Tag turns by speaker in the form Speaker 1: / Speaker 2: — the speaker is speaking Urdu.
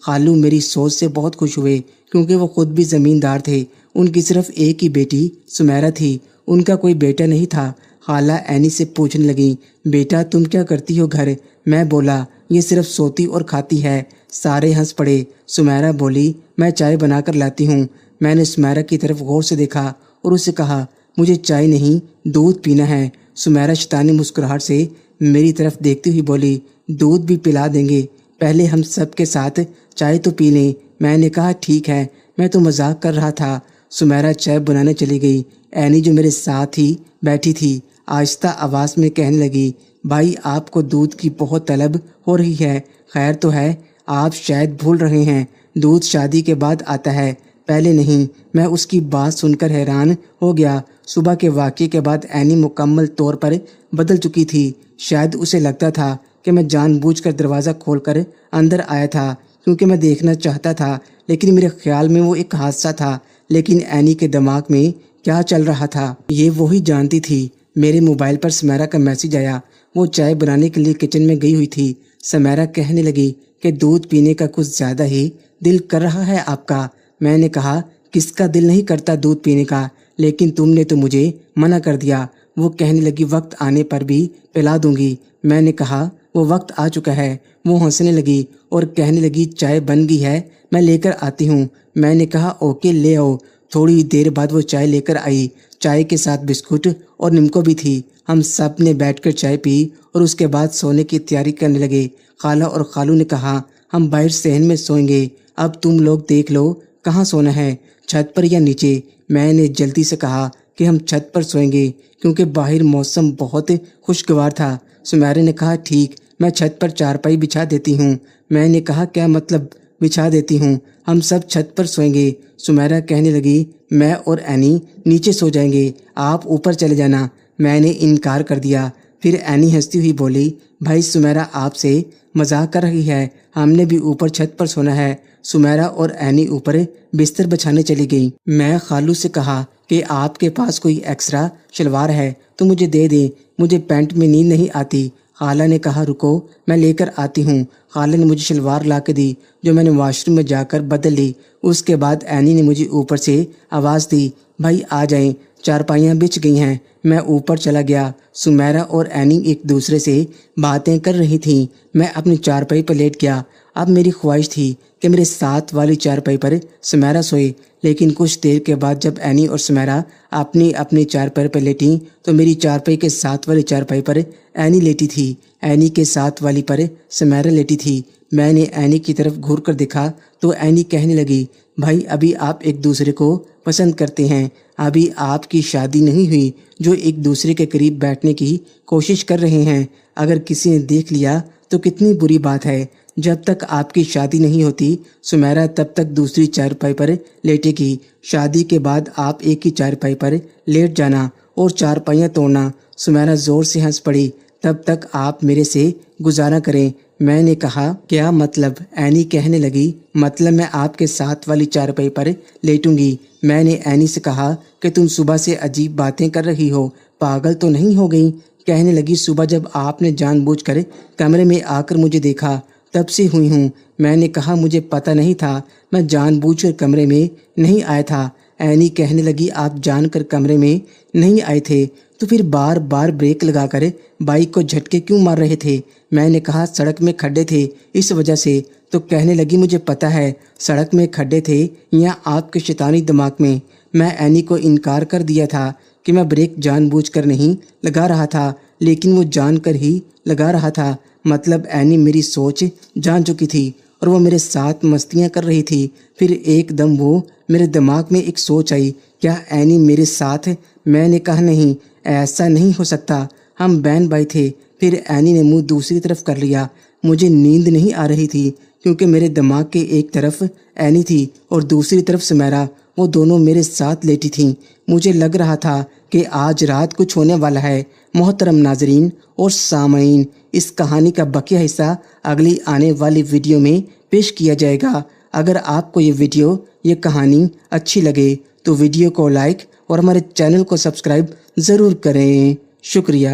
Speaker 1: خالو میری سوچ سے بہت خوش ہوئے کیونکہ وہ خود بھی زمیندار تھے۔ ان کی صرف ایک ہی بیٹی سمیرہ تھی، ان کا کوئی بیٹا نہیں تھا۔ خالہ اینی سے پوچھنے لگی، بیٹا تم کیا کرتی ہو گھر؟ میں بولا، یہ صرف سوتی اور کھاتی ہے۔ سارے ہنس پڑے۔ سمیرہ بولی، میں چائے بنا کر لاتی ہوں۔ میں نے سمیرہ کی طرف غور سے دیکھا اور اسے کہا، مجھے چائے نہیں دودھ پینا ہے۔ سمیرہ شیطانی مسکراہٹ سے میری طرف دیکھتی ہوئی بولی، دودھ بھی پلا دیں گے، پہلے ہم سب کے ساتھ چائے تو پی لیں۔ میں نے کہا، ٹھیک ہے، میں تو مذاق کر رہا تھا۔ سمیرہ چائے بنانے چلی گئی۔ اینی جو میرے ساتھ ہی بیٹھی تھی آہستہ آواز میں کہنے لگی، بھائی آپ کو دودھ کی بہت طلب ہو رہی ہے، خیر تو ہے، آپ شاید بھول رہے ہیں، دودھ شادی کے بعد آتا ہے، پہلے نہیں۔ میں اس کی بات سن کر حیران ہو گیا۔ صبح کے واقعے کے بعد اینی مکمل طور پر بدل چکی تھی۔ شاید اسے لگتا تھا کہ میں جان بوجھ کر دروازہ کھول کر اندر آیا تھا کیونکہ میں دیکھنا چاہتا تھا، لیکن میرے خیال میں وہ ایک حادثہ تھا۔ لیکن اینی کے دماغ میں کیا چل رہا تھا یہ وہی جانتی تھی۔ میرے موبائل پر سمیرہ کا میسج آیا۔ وہ چائے بنانے کے لیے کچن میں گئی ہوئی تھی۔ سمیرہ کہنے لگی کہ دودھ پینے کا کچھ زیادہ ہی دل کر رہا ہے آپ کا۔ میں نے کہا، کس کا دل نہیں کرتا دودھ پینے کا، لیکن تم نے تو مجھے منع کر دیا۔ وہ کہنے لگی، وقت آنے پر بھی پلا دوں گی۔ میں نے کہا، وہ وقت آ چکا ہے۔ وہ ہنسنے لگی اور کہنے لگی، چائے بن گئی ہے، میں لے کر آتی ہوں۔ میں نے کہا، اوکے لے آؤ۔ تھوڑی دیر بعد وہ چائے لے کر آئی۔ چائے کے ساتھ بسکٹ اور نمکو بھی تھی۔ ہم سب نے بیٹھ کر چائے پی اور اس کے بعد سونے کی تیاری کرنے لگے۔ خالہ اور خالو نے کہا، ہم باہر صحن میں سوئیں گے، اب تم لوگ دیکھ لو کہاں سونا ہے، چھت پر یا نیچے۔ میں نے جلدی سے کہا کہ ہم چھت پر سوئیں گے کیونکہ باہر موسم بہت خوشگوار تھا۔ سمیرہ نے کہا، ٹھیک، میں چھت پر چارپائی بچھا دیتی ہوں۔ میں نے کہا، کیا مطلب بچھا دیتی ہوں؟ ہم سب چھت پر سوئیں گے۔ سمیرہ کہنے لگی، میں اور اینی نیچے سو جائیں گے، آپ اوپر چلے جانا۔ میں نے انکار کر دیا۔ پھر اینی ہنستی ہوئی بولی، بھائی سمیرہ آپ سے مذاق کر رہی ہے، ہم نے بھی اوپر چھت پر سونا ہے۔ سمیرہ اور اینی اوپر بستر بچھانے چلی گئی۔ میں خالو سے کہا کہ آپ کے پاس کوئی ایکسٹرا شلوار ہے تو مجھے دے دیں، مجھے پینٹ میں نیند نہیں آتی۔ خالہ نے کہا، رکو میں لے کر آتی ہوں۔ خالہ نے مجھے شلوار لا کے دی جو میں نے واش روم میں جا کر بدل لی۔ اس کے بعد اینی نے مجھے اوپر سے آواز دی، بھائی آ جائیں، چارپائیاں بچھ گئی ہیں۔ میں اوپر چلا گیا۔ سمیرہ اور اینی ایک دوسرے سے باتیں کر رہی تھیں۔ میں اپنی چارپائی پر لیٹ گیا۔ اب میری خواہش تھی کہ میرے ساتھ والی چارپائی پر سمیرہ سوئے، لیکن کچھ دیر کے بعد جب اینی اور سمیرہ اپنی چارپائی پر لیٹیں تو میری چارپائی کے ساتھ والی چارپائی پر اینی لیٹی تھی، اینی کے ساتھ والی پر سمیرہ لیٹی تھی۔ میں نے اینی کی طرف گھور کر دیکھا تو اینی کہنے لگی، بھائی ابھی آپ ایک دوسرے کو پسند کرتے ہیں، ابھی آپ کی شادی نہیں ہوئی جو ایک دوسرے کے قریب بیٹھنے کی کوشش کر رہے ہیں۔ اگر کسی نے دیکھ لیا تو کتنی بری بات ہے۔ جب تک آپ کی شادی نہیں ہوتی سمیرہ تب تک دوسری چارپائی پر لیٹے گی، شادی کے بعد آپ ایک ہی چارپائی پر لیٹ جانا اور چارپائیاں توڑنا۔ سمیرہ زور سے ہنس پڑی، تب تک آپ میرے سے گزارا کریں۔ میں نے کہا، کیا مطلب؟ اینی کہنے لگی، مطلب میں آپ کے ساتھ والی چارپائی پر لیٹوں گی۔ میں نے اینی سے کہا کہ تم صبح سے عجیب باتیں کر رہی ہو، پاگل تو نہیں ہو گئی؟ کہنے لگی، صبح جب آپ نے جان بوجھ کر کمرے میں آ کر مجھے دیکھا تب سے ہوئی ہوں۔ میں نے کہا، مجھے پتہ نہیں تھا، میں جان بوجھ کر کمرے میں نہیں آیا تھا۔ اینی کہنے لگی، آپ جان کر کمرے میں نہیں آئے تھے تو پھر بار بار بریک لگا کر بائک کو جھٹکے کیوں مار رہے تھے؟ میں نے کہا، سڑک میں کھڈے تھے اس وجہ سے۔ تو کہنے لگی، مجھے پتہ ہے سڑک میں کھڈے تھے یا آپ کے شیطانی دماغ میں۔ میں اینی کو انکار کر دیا تھا کہ میں بریک جان بوجھ کر نہیں لگا رہا تھا، لیکن وہ جان کر ہی لگا رہا تھا۔ مطلب اینی میری سوچ جان چکی تھی اور وہ میرے ساتھ مستیاں کر رہی تھی۔ پھر ایک دم وہ میرے دماغ میں ایک سوچ آئی، کیا اینی میرے ساتھ؟ میں نے کہا، نہیں، ایسا نہیں ہو سکتا، ہم بہن بھائی تھے۔ پھر اینی نے منہ دوسری طرف کر لیا۔ مجھے نیند نہیں آ رہی تھی کیونکہ میرے دماغ کے ایک طرف اینی تھی اور دوسری طرف سمیرہ، وہ دونوں میرے ساتھ لیٹی تھیں۔ مجھے لگ رہا تھا کہ آج رات کچھ ہونے والا ہے۔ محترم ناظرین اور سامعین، اس کہانی کا بقیہ حصہ اگلی آنے والی ویڈیو میں پیش کیا جائے گا۔ اگر آپ کو یہ کہانی اچھی لگے تو ویڈیو کو لائک اور ہمارے چینل کو سبسکرائب ضرور کریں۔ شکریہ۔